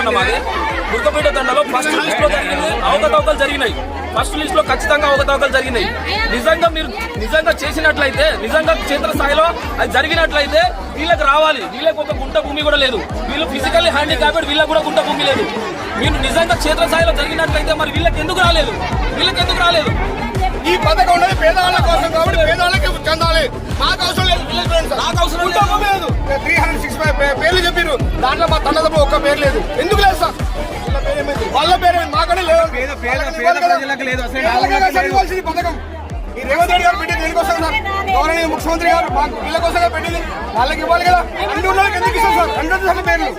అన్న మాది దుర్గపేట తండలో first list లో జరిగింది అవకతవకలు జరిగినాయి. ఫస్ట్ లిస్ట్ లో ఖచ్చితంగా అవకతవకలు జరిగినాయి. నిజంగా మీరు నిజంగా చేసినట్లయితే, నిజంగా క్షేత్రస్థాయిలో అది జరిగినట్లయితే వీళ్ళకి రావాలి. వీళ్ళకి ఒక గుంట భూమి కూడా లేదు. వీళ్ళు ఫిజికల్లీ హ్యాండిక్యాప్డ్, వీళ్ళకి కూడా గుంట భూమి లేదు. మీరు నిజంగా క్షేత్రస్థాయిలో జరిగినట్లయితే మరి వీళ్ళకి ఎందుకు రాలేదు? ఈ పథకం ఉన్నది పేదవాళ్ళ కోసం కాబట్టి పేదవాళ్ళకి చెందాలి. మాకు అవసరం లేదు. నాకు అవసరం లేదు. 365 పేర్లు చెప్పారు. దాంట్లో మా తండ్రి ఒక్క పేరు లేదు. ఎందుకు లేదు సార్? వాళ్ళ పేరు మాకనే లేదు. పథకం ఈ రేవంత్ రెడ్డి గారు పెట్టింది దేనికోసం సార్? గవర్నమెంట్ ముఖ్యమంత్రి గారు మాకు వీళ్ళ కోసమే పెట్టింది. వాళ్ళకి ఇవ్వాలి కదా. అన్ని ఉన్న వాళ్ళకి ఎందుకు ఇస్తాం సార్? 100 పేర్లు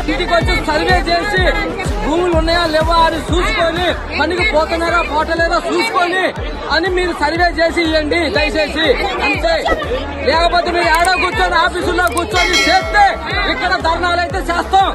ఇంటికి వచ్చి సర్వే చేసి భూములు ఉన్నాయా లేవా అని చూసుకొని మనకి పోతున్నారా పోటలేదా చూసుకొని అని మీరు సర్వే చేసి ఇవ్వండి దయచేసి. అంతే. లేకపోతే మీరు ఏడో కూర్చొని ఆఫీసుల్లో కూర్చొని చేస్తే ఇక్కడ ధర్నాలు అయితే చేస్తాం.